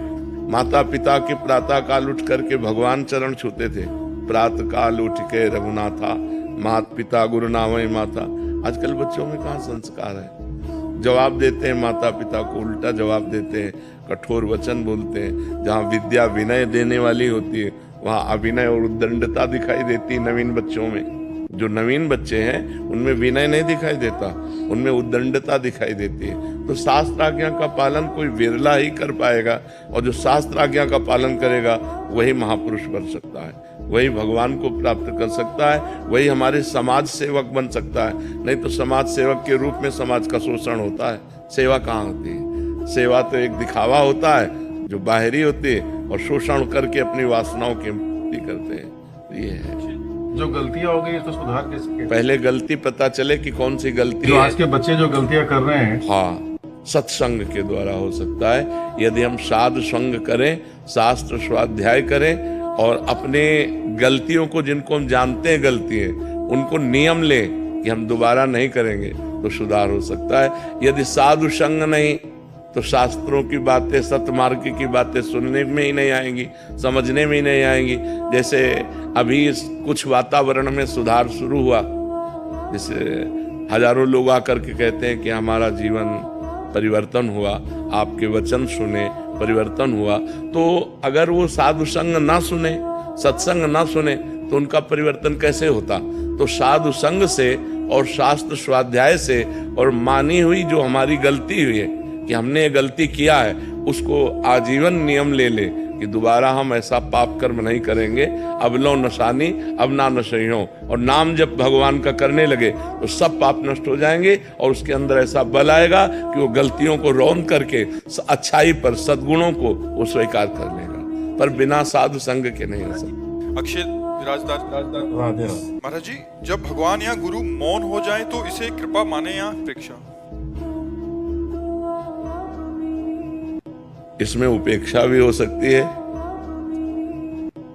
माता पिता के प्रातः काल उठ करके भगवान चरण छूते थे। प्रातः काल उठ के रघुनाथा, माता पिता गुरु नामय माता। आजकल बच्चों में कहाँ संस्कार है। जवाब देते हैं माता पिता को, उल्टा जवाब देते हैं, कठोर वचन बोलते हैं। जहाँ विद्या विनय देने वाली होती है वहाँ अभिनय और उद्दंडता दिखाई देती है नवीन बच्चों में। जो नवीन बच्चे हैं उनमें विनय नहीं दिखाई देता, उनमें उद्दंडता दिखाई देती है। तो शास्त्र आज्ञा का पालन कोई विरला ही कर पाएगा, और जो शास्त्र आज्ञा का पालन करेगा वही महापुरुष बन सकता है, वही भगवान को प्राप्त कर सकता है, वही हमारे समाज सेवक बन सकता है। नहीं तो समाज सेवक के रूप में समाज का शोषण होता है, सेवा कहाँ होती है। सेवा तो एक दिखावा होता है जो बाहरी होती है, और शोषण करके अपनी वासनाओं की मुक्ति करते हैं। ये है जो गलतियां हो गई तो सुधार कैसे? पहले गलती पता चले कि कौन सी गलती जो है। आज के बच्चे जो गलतियां कर रहे हैं, हाँ, सत्संग के द्वारा हो सकता है। यदि हम साधु संग करें, शास्त्र स्वाध्याय करें, और अपने गलतियों को, जिनको हम जानते हैं गलती है, उनको नियम लें कि हम दोबारा नहीं करेंगे, तो सुधार हो सकता है। यदि साधु संग नहीं तो शास्त्रों की बातें, सतमार्ग की बातें सुनने में ही नहीं आएंगी, समझने में ही नहीं आएंगी। जैसे अभी कुछ वातावरण में सुधार शुरू हुआ, जैसे हजारों लोग आकर के कहते हैं कि हमारा जीवन परिवर्तन हुआ, आपके वचन सुने, परिवर्तन हुआ। तो अगर वो साधु संग ना सुने, सत्संग ना सुने, तो उनका परिवर्तन कैसे होता? तो साधु संग से और शास्त्र स्वाध्याय से और मानी हुई जो हमारी गलती हुई है कि हमने ये गलती किया है, उसको आजीवन नियम ले ले कि दोबारा हम ऐसा पाप कर्म नहीं करेंगे। अब लो नशानी अब ना नशइयों, और नाम जब भगवान का करने लगे तो सब पाप नष्ट हो जाएंगे, और उसके अंदर ऐसा बल आएगा कि वो गलतियों को रौंद करके अच्छाई पर, सद्गुणों को वो स्वीकार कर लेगा। पर बिना साधु संग के नहीं हो सकता। अक्षय विराजदार राधे राधे। महाराज जी, जब भगवान या गुरु मौन हो जाए तो इसे कृपा माने या अपेक्षा? इसमें उपेक्षा भी हो सकती है,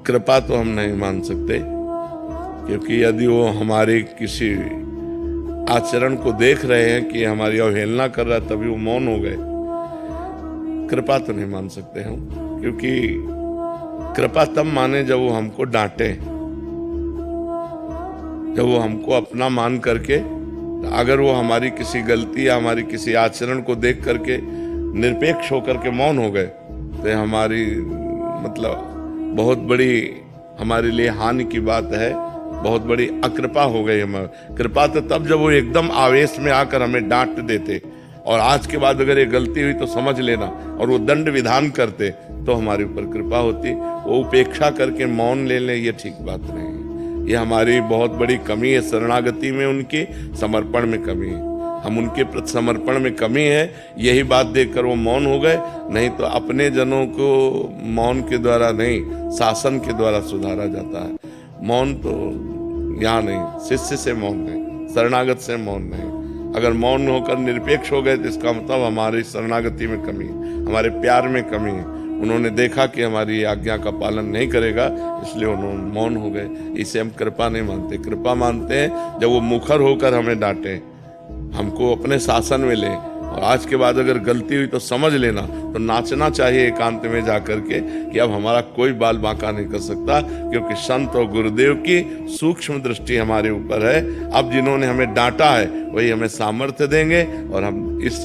कृपा तो हम नहीं मान सकते, क्योंकि यदि वो हमारे किसी आचरण को देख रहे हैं कि हमारी अवहेलना कर रहा है तभी वो मौन हो गए, कृपा तो नहीं मान सकते हम। क्योंकि कृपा तब माने जब वो हमको डांटे, जब वो हमको अपना मान करके, अगर वो हमारी किसी गलती या हमारी किसी आचरण को देख करके निरपेक्ष होकर के मौन हो गए, तो हमारी मतलब बहुत बड़ी हमारे लिए हानि की बात है, बहुत बड़ी अकृपा हो गई हमारी। कृपा तो तब जब वो एकदम आवेश में आकर हमें डांट देते, और आज के बाद अगर ये गलती हुई तो समझ लेना, और वो दंड विधान करते, तो हमारे ऊपर कृपा होती। वो उपेक्षा करके मौन ले लें, ये ठीक बात नहीं है। ये हमारी बहुत बड़ी कमी है, शरणागति में उनकी, समर्पण में कमी है। हम उनके प्रति समर्पण में कमी है, यही बात देखकर वो मौन हो गए। नहीं तो अपने जनों को मौन के द्वारा नहीं, शासन के द्वारा सुधारा जाता है। मौन तो यहाँ नहीं, शिष्य से मौन नहीं, शरणागत से मौन नहीं। अगर मौन होकर निरपेक्ष हो गए तो इसका मतलब हमारी शरणागति में कमी है, हमारे प्यार में कमी है। उन्होंने देखा कि हमारी आज्ञा का पालन नहीं करेगा, इसलिए उन्होंने मौन हो गए। इसे हम कृपा नहीं मानते। कृपा मानते हैं जब वो मुखर होकर हमें डांटे, हमको अपने शासन में ले, और आज के बाद अगर गलती हुई तो समझ लेना, तो नाचना चाहिए एकांत में जाकर के कि अब हमारा कोई बाल बांका नहीं कर सकता, क्योंकि संत और गुरुदेव की सूक्ष्म दृष्टि हमारे ऊपर है। अब जिन्होंने हमें डांटा है वही हमें सामर्थ्य देंगे, और हम इस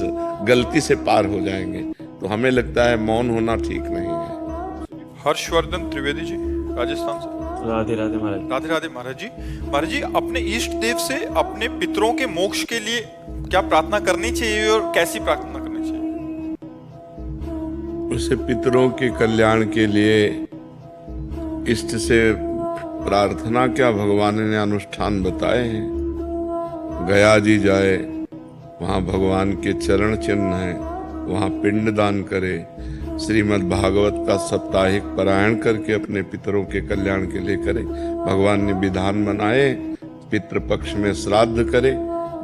गलती से पार हो जाएंगे। तो हमें लगता है मौन होना ठीक नहीं है। हर्षवर्धन त्रिवेदी जी, राजस्थान से। राधे राधे महाराज। राधे राधे महाराज जी। महाराज जी, अपने इष्ट देव से अपने पितरों के मोक्ष के लिए क्या प्रार्थना करनी चाहिए, और कैसी प्रार्थना करनी चाहिए? उसे पितरों के कल्याण के लिए इष्ट से प्रार्थना क्या, भगवान ने अनुष्ठान बताए हैं। गया जी जाए, वहाँ भगवान के चरण चिन्ह हैं, वहाँ पिंड दान करे, श्रीमद् भागवत का साप्ताहिक पारायण करके अपने पितरों के कल्याण के लिए करे। भगवान ने विधान बनाए, पितृपक्ष में श्राद्ध करे,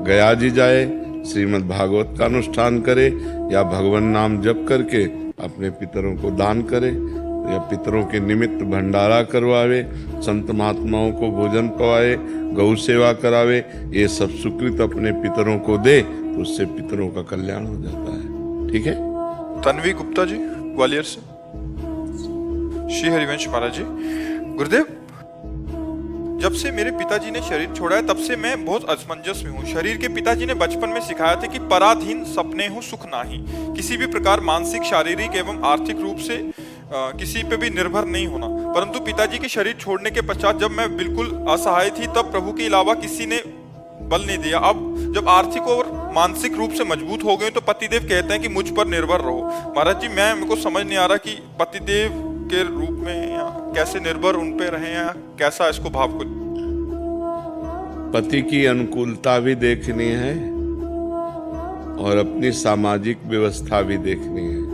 गया जी जाए, श्रीमद् भागवत का अनुष्ठान करे, या भगवान नाम जप करके अपने पितरों को दान करे, या पितरों के निमित्त भंडारा करवावे, संत महात्माओं को भोजन पवाए, गौ सेवा करावे, ये सब सुकृत अपने पितरों को दे तो उससे पितरों का कल्याण हो जाता है। ठीक है। तन्वी गुप्ता जी ग्वालियर से। श्री हरिवंश महाराज जी, गुरुदेव, जब से मेरे पिताजी ने शरीर छोड़ा है तब से मैं बहुत असमंजस में हूँ। शरीर के पिताजी ने बचपन में सिखाया था कि पराधीन सपने हो सुख नाही, किसी भी प्रकार मानसिक, शारीरिक एवं आर्थिक रूप से किसी पे भी निर्भर नहीं होना। परंतु पिताजी के शरीर छोड़ने के पश्चात जब मैं बिल्कुल असहाय थी तब प्रभु के अलावा किसी ने बल नहीं दिया। अब जब आर्थिक और मानसिक रूप से मजबूत हो गए तो पतिदेव कहते हैं कि मुझ पर निर्भर रहो। महाराज जी, मेरे को समझ नहीं आ रहा कि पतिदेव के रूप में या कैसे निर्भर उन पे रहे, या कैसा इसको भाव को। पति की अनुकूलता भी देखनी है और अपनी सामाजिक व्यवस्था भी देखनी है।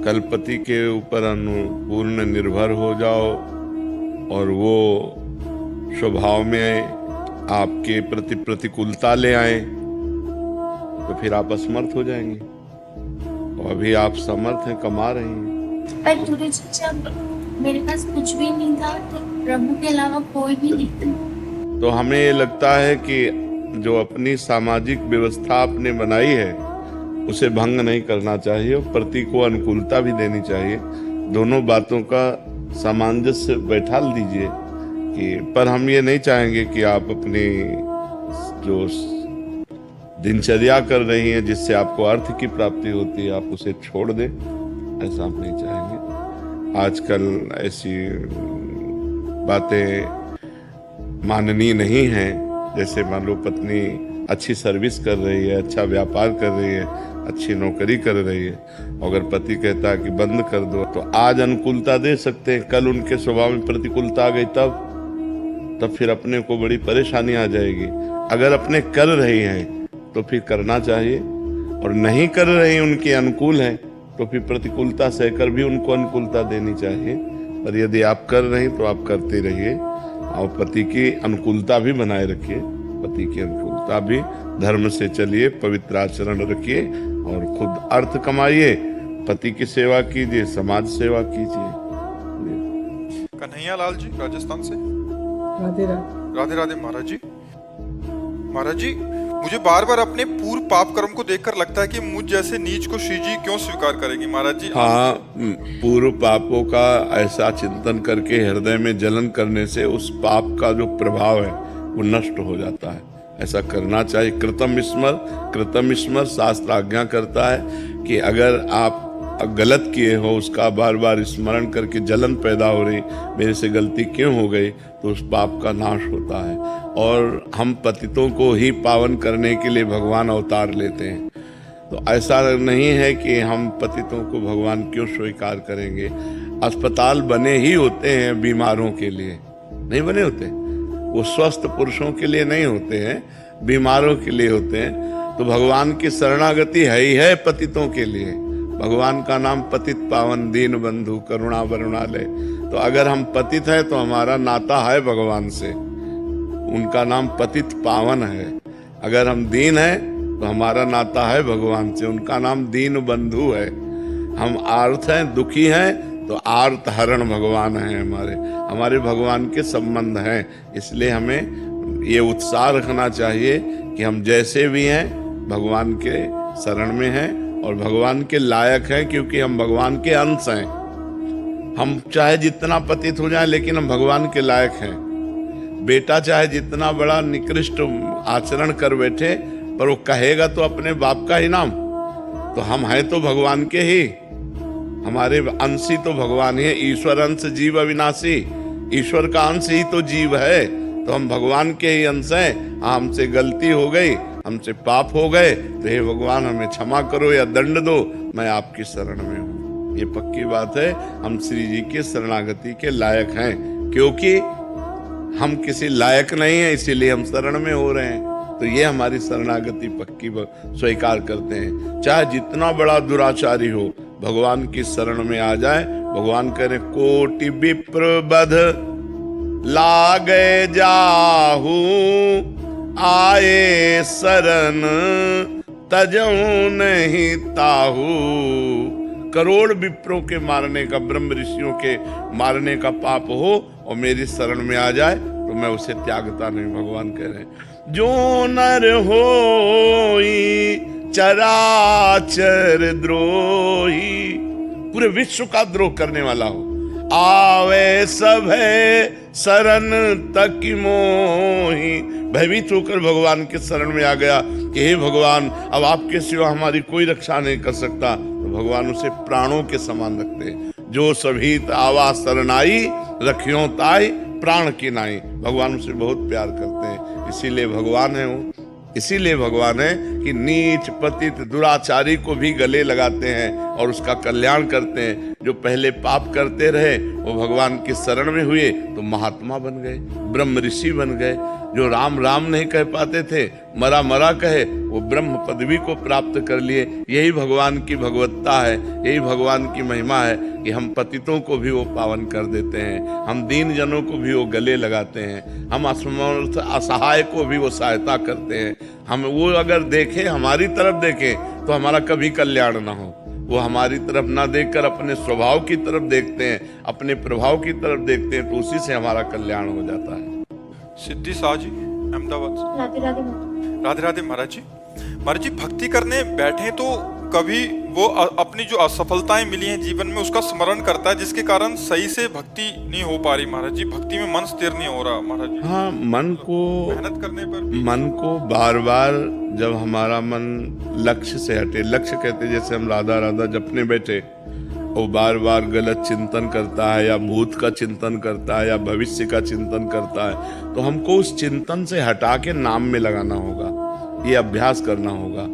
कल पति के ऊपर पूर्ण निर्भर हो जाओ और वो स्वभाव में आपके प्रति प्रतिकूलता ले आए तो फिर आप असमर्थ हो जाएंगे। और अभी आप समर्थ हैं, कमा रही हैं। पर गुरु जी, जब मेरे पास कुछ भी नहीं था तो प्रभु के अलावा कोई भी नहीं था। तो हमें ये लगता है कि जो अपनी सामाजिक व्यवस्था आपने बनाई है उसे भंग नहीं करना चाहिए और पति को अनुकूलता भी देनी चाहिए। दोनों बातों का सामंजस्य बैठा दीजिए कि, पर हम ये नहीं चाहेंगे कि आप अपनी जो दिनचर्या कर रही हैं जिससे आपको अर्थ की प्राप्ति होती है आप उसे छोड़ दें, ऐसा हम नहीं चाहेंगे। आजकल ऐसी बातें माननीय नहीं हैं। जैसे मान लो पत्नी अच्छी सर्विस कर रही है, अच्छा व्यापार कर रही है, अच्छी नौकरी कर रही है, अगर पति कहता है कि बंद कर दो तो आज अनुकूलता दे सकते हैं, कल उनके स्वभाव में प्रतिकूलता आ गई तब फिर अपने को बड़ी परेशानी आ जाएगी। अगर अपने कर रही हैं तो फिर करना चाहिए, और नहीं कर रही उनके अनुकूल है तो फिर प्रतिकूलता सहकर भी उनको अनुकूलता देनी चाहिए। पर यदि आप कर रही तो आप करते रहिए और पति की अनुकूलता भी बनाए रखिए, पति की अनुकूलता भी, धर्म से चलिए, पवित्र आचरण रखिए और खुद अर्थ कमाइए, पति की सेवा कीजिए, समाज सेवा कीजिए। कन्हैया लाल जी राजस्थान से। राधे राधे। राधे राधे महाराज जी। महाराज जी, मुझे बार बार अपने पूर्व पाप कर्म को देखकर लगता है कि मुझ जैसे नीच को श्री जी क्यों स्वीकार करेगी। महाराज जी, हाँ, पूर्व पापों का ऐसा चिंतन करके हृदय में जलन करने से उस पाप का जो प्रभाव है वो नष्ट हो जाता है। ऐसा करना चाहिए। कृतम स्मर शास्त्र आज्ञा करता है कि अगर आप गलत किए हो उसका बार बार स्मरण करके जलन पैदा हो रही, मेरे से गलती क्यों हो गई, तो उस पाप का नाश होता है। और हम पतितों को ही पावन करने के लिए भगवान अवतार लेते हैं। तो ऐसा नहीं है कि हम पतितों को भगवान क्यों स्वीकार करेंगे। अस्पताल बने ही होते हैं बीमारों के लिए, नहीं बने होते, वो स्वस्थ पुरुषों के लिए नहीं होते हैं, बीमारों के लिए होते हैं। तो भगवान की शरणागति है ही है पतितों के लिए। भगवान का नाम पतित पावन दीन बंधु करुणा वरुणालय। तो अगर हम पतित हैं तो हमारा नाता है भगवान से, उनका नाम पतित पावन है। अगर हम दीन हैं तो हमारा नाता है भगवान से, उनका नाम दीन बंधु है। हम आर्त हैं, दुखी हैं, तो आर्त हरण भगवान हैं हमारे भगवान के संबंध हैं। इसलिए हमें ये उत्साह रखना चाहिए कि हम जैसे भी हैं भगवान के शरण में हैं और भगवान के लायक हैं, क्योंकि हम भगवान के अंश हैं। हम चाहे जितना पतित हो जाए लेकिन हम भगवान के लायक हैं। बेटा चाहे जितना बड़ा निकृष्ट आचरण कर बैठे पर वो कहेगा तो अपने बाप का ही नाम, तो हम हैं तो भगवान के ही, हमारे अंश ही तो भगवान ही है। ईश्वर अंश जीव अविनाशी, ईश्वर का अंश ही तो जीव है, तो हम भगवान के ही अंश हैं। हमसे गलती हो गई, हमसे पाप हो गए तो हे भगवान हमें क्षमा करो या दंड दो, मैं आपकी शरण में हूँ। ये पक्की बात है, हम श्री जी के शरणागति के लायक हैं, क्योंकि हम किसी लायक नहीं हैं इसीलिए हम शरण में हो रहे हैं। तो ये हमारी शरणागति पक्की स्वीकार करते हैं। चाहे जितना बड़ा दुराचारी हो, भगवान की शरण में आ जाए। भगवान कह रहे कोटि विप्र बध लागे जाहू आए शरण तजऊ नहीं ताहू। करोड़ विप्रों के मारने का, ब्रह्म ऋषियों के मारने का पाप हो और मेरी शरण में आ जाए तो मैं उसे त्यागता नहीं। भगवान कह रहे हैं जो नर होई चराचर द्रोही, पूरे विश्व का द्रोह करने वाला हो, आवे सब है शरण तक मोही, भयभीत होकर भगवान के शरण में आ गया कि हे भगवान अब आपके सिवा हमारी कोई रक्षा नहीं कर सकता, तो भगवान उसे प्राणों के समान रखते हैं। जो सभी आवा शरणाई रखियों ताई प्राण की नाई, भगवान उसे बहुत प्यार करते हैं, इसीलिए भगवान है वो। इसीलिए भगवान है कि नीच पतित दुराचारी को भी गले लगाते हैं और उसका कल्याण करते हैं। जो पहले पाप करते रहे वो भगवान की शरण में हुए तो महात्मा बन गए, ब्रह्म ऋषि बन गए। जो राम राम नहीं कह पाते थे, मरा मरा कहे, वो ब्रह्म पदवी को प्राप्त कर लिए। यही भगवान की भगवत्ता है, यही भगवान की महिमा है कि हम पतितों को भी वो पावन कर देते हैं, हम दीन जनों को भी वो गले लगाते हैं, हम असमर्थ असहाय को भी वो सहायता करते हैं। हम वो अगर देखें, हमारी तरफ देखें तो हमारा कभी कल्याण ना हो। वो हमारी तरफ ना देखकर अपने स्वभाव की तरफ देखते हैं, अपने प्रभाव की तरफ देखते हैं, तो उसी से हमारा कल्याण हो जाता है। सिद्धि शाह जी अहमदाबाद से। राधे राधे। राधे राधे महाराज जी। महाराज जी भक्ति करने बैठे तो कभी वो अपनी जो असफलताएं मिली हैं जीवन में उसका स्मरण करता है, जिसके कारण सही से भक्ति नहीं हो पा रही महाराज जी, भक्ति में मन स्थिर नहीं हो रहा महाराज जी। हाँ, मन को मेहनत करने पर भी मन को बार बार जब हमारा मन लक्ष्य से हटे, लक्ष्य कहते जैसे हम राधा राधा जपने बैठे, वो बार बार गलत चिंतन करता है या भूत का चिंतन करता है या भविष्य का चिंतन करता है, तो हमको उस चिंतन से हटा के नाम में लगाना होगा, ये अभ्यास करना होगा।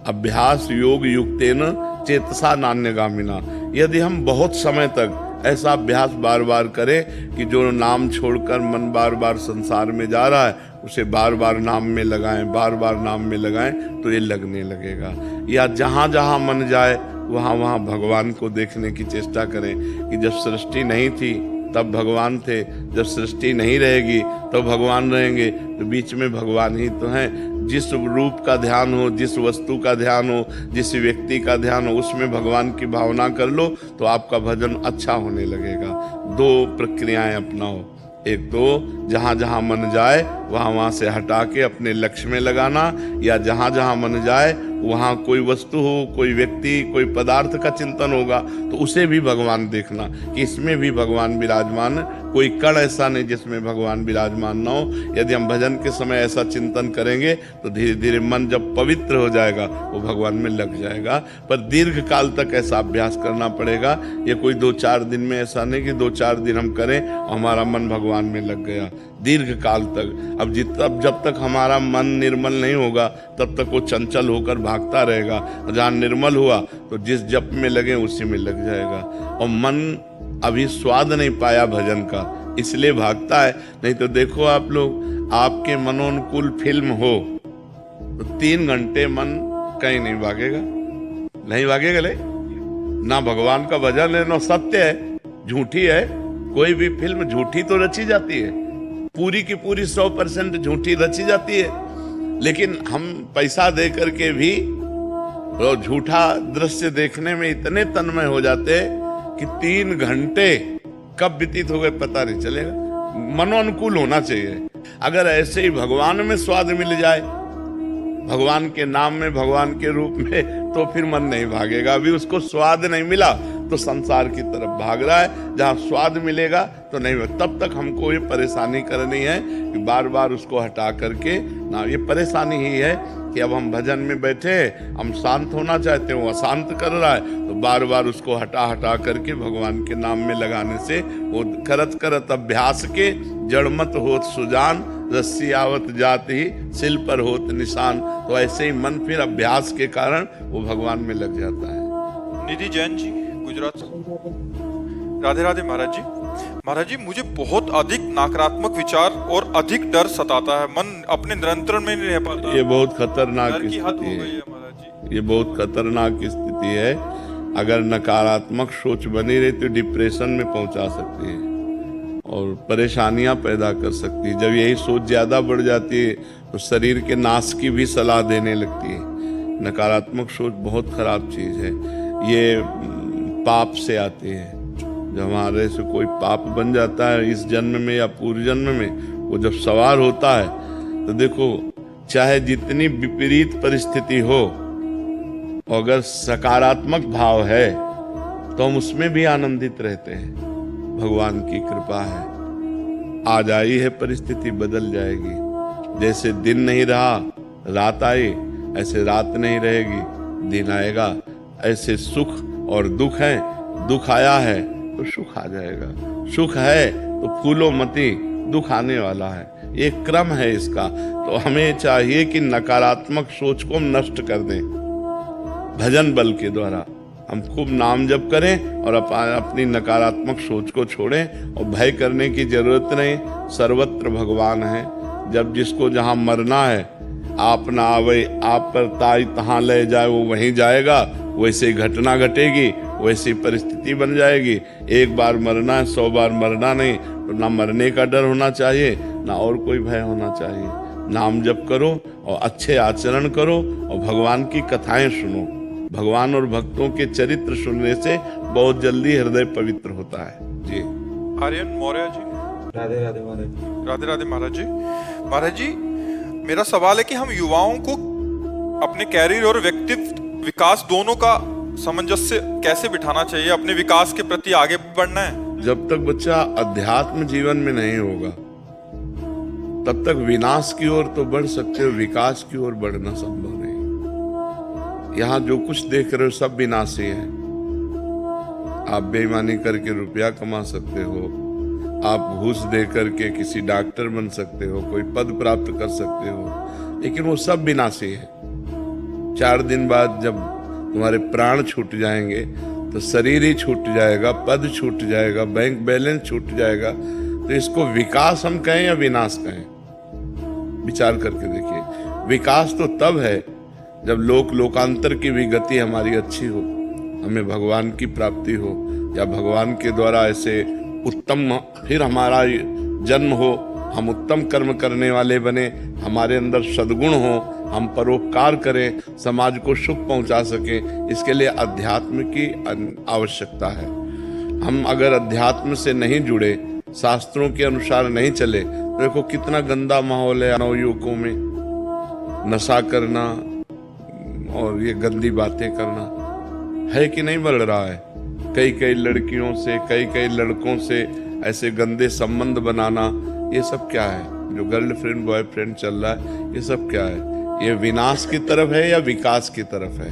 अभ्यास योग युक्तेन चेतसा नान्यगामिना। यदि हम बहुत समय तक ऐसा अभ्यास बार बार करें कि जो नाम छोड़कर मन बार बार संसार में जा रहा है उसे बार बार नाम में लगाएं, बार बार नाम में लगाएं, तो ये लगने लगेगा। या जहाँ जहाँ मन जाए वहाँ वहाँ भगवान को देखने की चेष्टा करें कि जब सृष्टि नहीं थी तब भगवान थे, जब सृष्टि नहीं रहेगी तो भगवान रहेंगे, तो बीच में भगवान ही तो हैं। जिस रूप का ध्यान हो, जिस वस्तु का ध्यान हो, जिस व्यक्ति का ध्यान हो, उसमें भगवान की भावना कर लो तो आपका भजन अच्छा होने लगेगा। दो प्रक्रियाएं अपनाओ, एक तो जहाँ जहाँ मन जाए वहाँ वहाँ से हटा के अपने लक्ष्य में लगाना, या जहाँ जहाँ मन जाए वहाँ कोई वस्तु हो, कोई व्यक्ति, कोई पदार्थ का चिंतन होगा तो उसे भी भगवान देखना कि इसमें भी भगवान विराजमान, कोई कण ऐसा नहीं जिसमें भगवान विराजमान ना हो। यदि हम भजन के समय ऐसा चिंतन करेंगे तो धीरे धीरे मन जब पवित्र हो जाएगा वो भगवान में लग जाएगा। पर दीर्घ काल तक ऐसा अभ्यास करना पड़ेगा। ये कोई 2-4 दिन में ऐसा नहीं कि 2-4 दिन हम करें और हमारा मन भगवान में लग गया, दीर्घ काल तक। अब जब तक हमारा मन निर्मल नहीं होगा तब तक वो चंचल होकर भागता रहेगा। जहाँ निर्मल हुआ तो जिस जप में लगे उसी में लग जाएगा। और मन अभी स्वाद नहीं पाया भजन का, इसलिए भागता है। नहीं तो देखो आप लोग, आपके मनोनुकूल फिल्म हो तो 3 घंटे मन कहीं नहीं भागेगा, नहीं भागेगा ले ना। भगवान का भजन है, ना सत्य है, झूठी है। कोई भी फिल्म झूठी तो रची जाती है, पूरी की पूरी 100% झूठी रची जाती है, लेकिन हम पैसा दे करके भी तो झूठा दृश्य देखने में इतने तन्मय हो जाते कि 3 घंटे कब व्यतीत हो गए पता नहीं चलेगा। मनोनुकूल होना चाहिए। अगर ऐसे ही भगवान में स्वाद मिल जाए, भगवान के नाम में, भगवान के रूप में, तो फिर मन नहीं भागेगा। अभी उसको स्वाद नहीं मिला तो संसार की तरफ भाग रहा है। जहाँ स्वाद मिलेगा तो नहीं, तब तक हमको ये परेशानी करनी है कि बार बार उसको हटा करके ना। ये परेशानी ही है कि अब हम भजन में बैठे, हम शांत होना चाहते हैं, वो अशांत कर रहा है, तो बार बार उसको हटा हटा करके भगवान के नाम में लगाने से वो करत करत अभ्यास के जड़मत होत सुजान, रस्सी आवत जात ही सिल पर होत निशान। तो ऐसे ही मन फिर अभ्यास के कारण वो भगवान में लग जाता है। निधि जैन जी गुजरात से। राधे राधे महाराज जी। महाराज जी मुझे बहुत अधिक नकारात्मक विचार और अधिक डर सताता है, मन अपने नियंत्रण में नहीं रह पाता। ये बहुत खतरनाक डर की हद स्थिति हो गई है है महाराज जी। ये बहुत खतरनाक स्थिति है। अगर नकारात्मक सोच बनी रही तो डिप्रेशन में पहुंचा सकती है। और परेशानियां पैदा कर सकती है। जब यही सोच ज़्यादा बढ़ जाती है तो शरीर के नाश की भी सलाह देने लगती है। नकारात्मक सोच बहुत खराब चीज़ है। ये पाप से आती है। जब हमारे से कोई पाप बन जाता है इस जन्म में या पूर्व जन्म में, वो जब सवार होता है तो देखो, चाहे जितनी विपरीत परिस्थिति हो, अगर सकारात्मक भाव है तो हम उसमें भी आनंदित रहते हैं। भगवान की कृपा है। आज आई है परिस्थिति, बदल जाएगी। जैसे दिन नहीं रहा, रात आई, ऐसे रात नहीं रहेगी, दिन आएगा। ऐसे सुख और दुख है, दुख आया है तो सुख आ जाएगा, सुख है तो फूलो मती, दुख आने वाला है। एक क्रम है इसका। तो हमें चाहिए कि नकारात्मक सोच को हम नष्ट कर दें। भजन बल के द्वारा हम खूब नाम जप करें और अपनी नकारात्मक सोच को छोड़ें। और भय करने की जरूरत नहीं, सर्वत्र भगवान है। जब जिसको जहाँ मरना है, आप ना आवे आप पर ताई तहाँ ले जाए, वो वहीं जाएगा। वैसे घटना घटेगी, वैसी परिस्थिति बन जाएगी। एक बार मरना है, 100 बार मरना नहीं। तो ना मरने का डर होना चाहिए, ना और कोई भय होना चाहिए। नाम जप करो और अच्छे आचरण करो और भगवान की कथाएं सुनो। भगवान और भक्तों के चरित्र सुनने से बहुत जल्दी हृदय पवित्र होता है। जी आर्यन मौर्य जी। राधे राधे महाराज जी। राधे राधे महाराज जी। महाराज जी, मेरा सवाल है कि हम युवाओं को अपने कैरियर और व्यक्तित्व विकास दोनों का सामंजस्य कैसे बिठाना चाहिए? अपने विकास के प्रति आगे बढ़ना है। जब तक बच्चा अध्यात्म जीवन में नहीं होगा तब तक विनाश की ओर तो बढ़ सकते हो, विकास की ओर बढ़ना संभव नहीं। यहाँ जो कुछ देख रहे हो सब विनाशी है। आप बेईमानी करके रुपया कमा सकते हो, आप घूस दे करके किसी डॉक्टर बन सकते हो, कोई पद प्राप्त कर सकते हो, लेकिन वो सब विनाशी है। 4 दिन बाद जब तुम्हारे प्राण छूट जाएंगे तो शरीर ही छूट जाएगा, पद छूट जाएगा, बैंक बैलेंस छूट जाएगा। तो इसको विकास हम कहें या विनाश कहें? विचार करके देखिए। विकास तो तब है जब लोकांतर की भी गति हमारी अच्छी हो, हमें भगवान की प्राप्ति हो, या भगवान के द्वारा ऐसे उत्तम फिर हमारा जन्म हो, हम उत्तम कर्म करने वाले बने, हमारे अंदर सद्गुण हो, हम परोपकार करें, समाज को सुख पहुंचा सकें। इसके लिए अध्यात्म की आवश्यकता है। हम अगर अध्यात्म से नहीं जुड़े, शास्त्रों के अनुसार नहीं चले, तो देखो कितना गंदा माहौल है नवयुवकों में। नशा करना और ये गंदी बातें करना है कि नहीं बढ़ रहा है? कई लड़कियों से, कई लड़कों से ऐसे गंदे संबंध बनाना, ये सब क्या है? जो गर्लफ्रेंड बॉयफ्रेंड चल रहा है, ये सब क्या है? ये विनाश की तरफ है या विकास की तरफ है?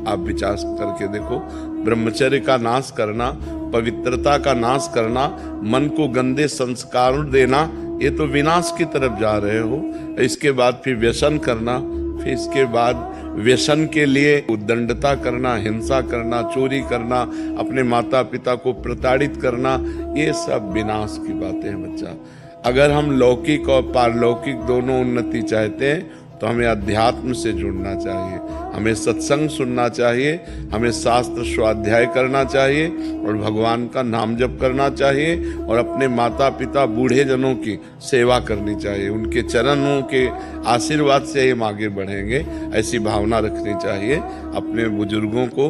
आप विचार करके देखो। ब्रह्मचर्य का नाश करना, पवित्रता का नाश करना, मन को गंदे संस्कार देना, ये तो विनाश की तरफ जा रहे हो। इसके बाद फिर व्यसन करना, फिर इसके बाद व्यसन के लिए उद्दंडता करना, हिंसा करना, चोरी करना, अपने माता पिता को प्रताड़ित करना, ये सब विनाश की बातें हैं बच्चा। अगर हम लौकिक और पारलौकिक दोनों उन्नति चाहते हैं तो हमें अध्यात्म से जुड़ना चाहिए, हमें सत्संग सुनना चाहिए, हमें शास्त्र स्वाध्याय करना चाहिए और भगवान का नाम जप करना चाहिए और अपने माता पिता बूढ़े जनों की सेवा करनी चाहिए। उनके चरणों के आशीर्वाद से हम आगे बढ़ेंगे, ऐसी भावना रखनी चाहिए। अपने बुजुर्गों को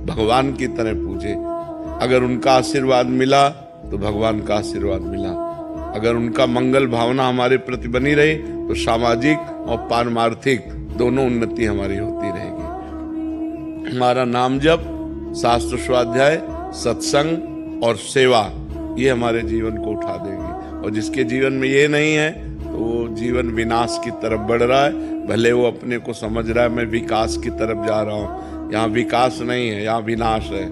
भगवान की तरह पूजे। अगर उनका आशीर्वाद मिला तो भगवान का आशीर्वाद मिला। अगर उनका मंगल भावना हमारे प्रति बनी रही तो सामाजिक और पारमार्थिक दोनों उन्नति हमारी होती रहेगी। हमारा नाम जप, शास्त्र स्वाध्याय, सत्संग और सेवा, ये हमारे जीवन को उठा देगी। और जिसके जीवन में ये नहीं है तो वो जीवन विनाश की तरफ बढ़ रहा है। भले वो अपने को समझ रहा है मैं विकास की तरफ जा रहा हूँ, यहाँ विकास नहीं है, यहाँ विनाश है।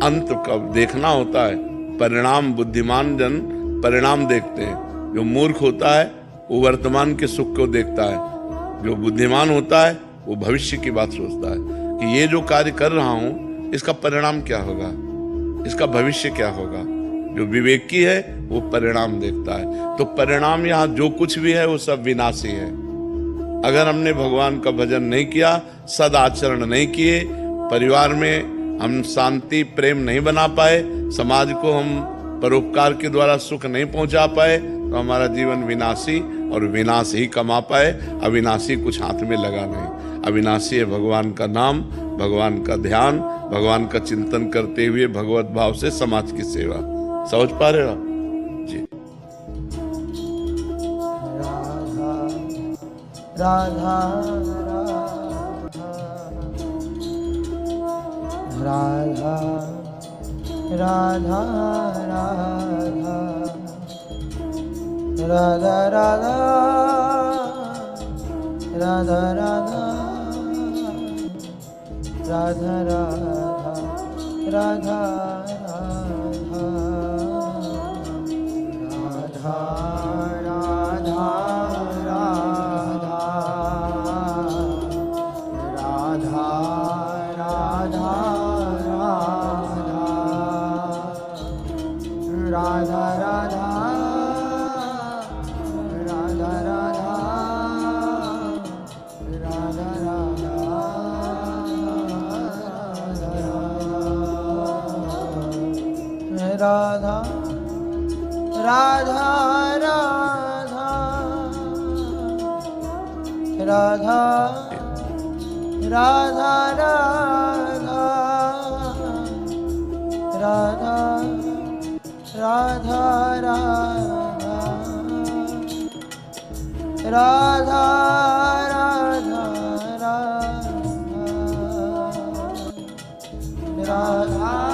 अंत कब देखना होता है, परिणाम। बुद्धिमान जन परिणाम देखते हैं। जो मूर्ख होता है वो वर्तमान के सुख को देखता है, जो बुद्धिमान होता है वो भविष्य की बात सोचता है कि ये जो कार्य कर रहा हूँ इसका परिणाम क्या होगा, इसका भविष्य क्या होगा। जो विवेकी है वो परिणाम देखता है। तो परिणाम यहाँ जो कुछ भी है वो सब विनाशी है। अगर हमने भगवान का भजन नहीं किया, सदाचरण नहीं किए, परिवार में हम शांति प्रेम नहीं बना पाए, समाज को हम परोपकार के द्वारा सुख नहीं पहुंचा पाए तो हमारा जीवन विनाशी और विनाश ही कमा पाए। अविनाशी कुछ हाथ में लगा नहीं। अविनाशी है भगवान का नाम, भगवान का ध्यान, भगवान का चिंतन करते हुए भगवत भाव से समाज की सेवा। समझ पा रहे हो आप? जी। राधा राधा राधा राधा राधा राधा राधा राधा राधा राधा राधा राधा राधा राधा राधा राधा राधा राधा राधा